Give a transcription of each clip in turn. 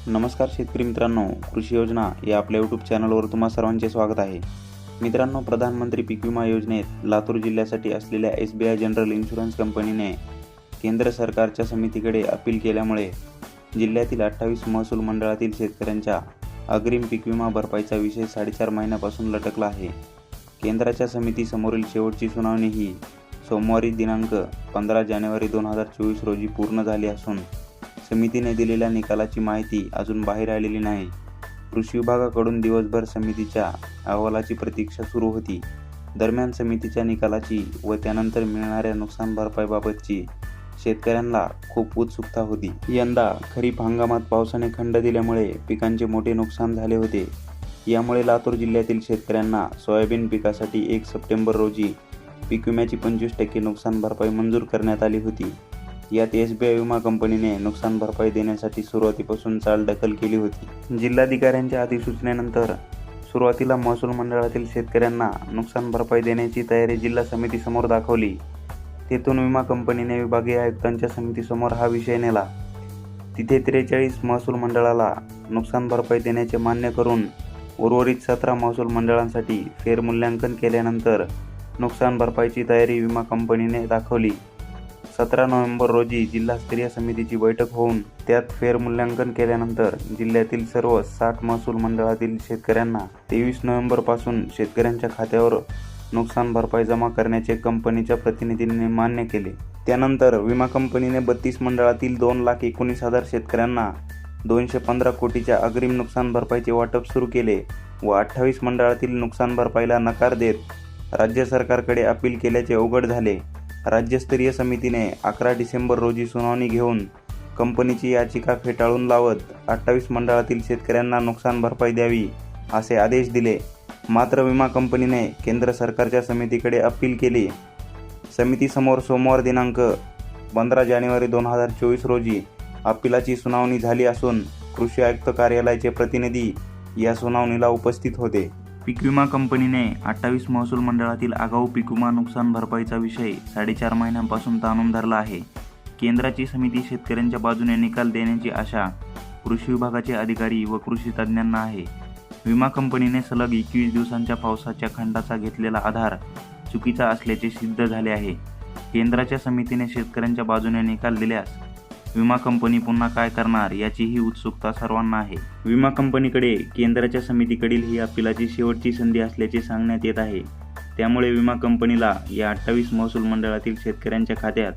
नमस्कार शेतकरी मित्रांनो, कृषी योजना या आपल्या यूट्यूब चॅनलवर तुम्हा सर्वांचे स्वागत आहे. मित्रांनो, प्रधानमंत्री पीक विमा योजनेत लातूर जिल्ह्यासाठी असलेल्या SBI जनरल इन्शुरन्स कंपनीने केंद्र सरकारच्या समितीकडे अपील केल्यामुळे जिल्ह्यातील 28 महसूल मंडळातील शेतकऱ्यांच्या अग्रिम पीक विमा भरपाईचा विषय 4.5 महिन्यापासून लटकला आहे. केंद्राच्या समितीसमोरील शेवटची सुनावणी ही सोमवारी दिनांक 15 जानेवारी 2024 रोजी पूर्ण झाली असून समितीने दिलेल्या निकालाची माहिती अजून बाहेर आलेली नाही. कृषी विभागाकडून दिवसभर समितीच्या अहवालाची प्रतीक्षा सुरू होती. दरम्यान समितीच्या निकालाची व त्यानंतर मिळणाऱ्या नुकसान भरपाईबाबतची शेतकऱ्यांना खूप उत्सुकता होती. यंदा खरीप हंगामात पावसाने खंड दिल्यामुळे पिकांचे मोठे नुकसान झाले होते. यामुळे लातूर जिल्ह्यातील शेतकऱ्यांना सोयाबीन पिकासाठी 1 सप्टेंबर रोजी पीक विम्याची 25% नुकसान भरपाई मंजूर करण्यात आली होती. यात SBI विमा कंपनीने नुकसान भरपाई देण्यासाठी सुरुवातीपासून चालढकल केली होती. जिल्हाधिकाऱ्यांच्या अधिसूचनेनंतर सुरुवातीला महसूल मंडळातील शेतकऱ्यांना नुकसान भरपाई देण्याची तयारी जिल्हा समितीसमोर दाखवली. तेथून विमा कंपनीने विभागीय आयुक्तांच्या समितीसमोर हा विषय नेला. तिथे 43 महसूल मंडळाला नुकसान भरपाई देण्याचे मान्य करून उर्वरित 17 महसूल मंडळांसाठी फेरमूल्यांकन केल्यानंतर नुकसान भरपाईची तयारी विमा कंपनीने दाखवली. 17 नोव्हेंबर रोजी जिल्हास्तरीय समितीची बैठक होऊन त्यात फेरमूल्यांकन केल्यानंतर जिल्ह्यातील सर्व 60 महसूल मंडळातील शेतकऱ्यांना 23 नोव्हेंबरपासून शेतकऱ्यांच्या खात्यावर नुकसान भरपाई जमा करण्याचे कंपनीच्या प्रतिनिधींनी मान्य केले. त्यानंतर विमा कंपनीने 32 मंडळातील 2,19,000 शेतकऱ्यांना 215 कोटीच्या अग्रिम नुकसान भरपाईचे वाटप सुरू केले व 28 मंडळातील नुकसान भरपाईला नकार देत राज्य सरकारकडे अपील केल्याचे उघड झाले. राज्यस्तरीय समितीने 11 डिसेंबर रोजी सुनावणी घेऊन कंपनीची याचिका फेटाळून लावत 28 मंडळातील शेतकऱ्यांना नुकसान भरपाई द्यावी असे आदेश दिले. मात्र विमा कंपनीने केंद्र सरकारच्या समितीकडे अपील केली. समितीसमोर सोमवार दिनांक 15 जानेवारी 2024 रोजी अपीलाची सुनावणी झाली असून कृषी आयुक्त कार्यालयाचे प्रतिनिधी या सुनावणीला उपस्थित होते. पीक विमा कंपनीने 28 महसूल मंडळातील आगाऊ पीक विमा नुकसान भरपाईचा विषय 4.5 महिन्यांपासून ताणून धरला आहे. केंद्राची समिती शेतकऱ्यांच्या बाजूने निकाल देण्याची आशा कृषी विभागाचे अधिकारी व कृषी तज्ज्ञांना आहे. विमा कंपनीने सलग 21 दिवसांच्या पावसाच्या खंडाचा घेतलेला आधार चुकीचा असल्याचे सिद्ध झाले आहे. केंद्राच्या समितीने शेतकऱ्यांच्या बाजूने निकाल दिल्यास विमा कंपनी पुन्हा काय करणार याचीही उत्सुकता सर्वांना आहे. विमा कंपनीकडे केंद्राच्या समितीकडील ही अपिलाची शेवटची संधी असल्याचे सांगण्यात येत आहे. त्यामुळे विमा कंपनीला या 28 महसूल मंडळातील शेतकऱ्यांच्या खात्यात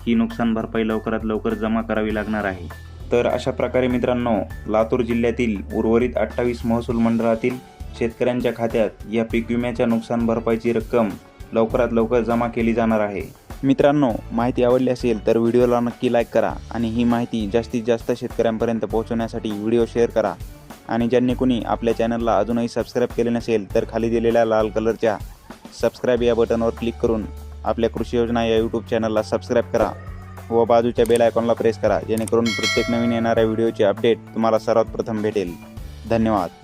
ही नुकसान भरपाई लवकरात लवकर जमा करावी लागणार आहे. तर अशा प्रकारे मित्रांनो, लातूर जिल्ह्यातील उर्वरित 28 महसूल मंडळातील शेतकऱ्यांच्या खात्यात या पीक विम्याच्या नुकसान भरपाईची रक्कम लवकरात लवकर जमा केली जाणार आहे. मित्रांनो, माहिती आवडली असेल तर व्हिडिओला नक्की लाईक करा आणि ही माहिती जास्तीत जास्त शेतकऱ्यांपर्यंत पोहोचवण्यासाठी व्हिडिओ शेअर करा. आणि ज्यांनी कोणी आपल्या चॅनलला अजूनही सबस्क्राईब केले नसेल तर खाली दिलेल्या लाल कलरच्या सबस्क्राईब या बटनवर क्लिक करून आपल्या कृषी योजना या यूट्यूब चॅनलला सबस्क्राईब करा व बाजूच्या बेल आयकॉनला प्रेस करा, जेणेकरून प्रत्येक नवीन येणाऱ्या व्हिडिओचे अपडेट तुम्हाला सर्वात प्रथम भेटेल. धन्यवाद.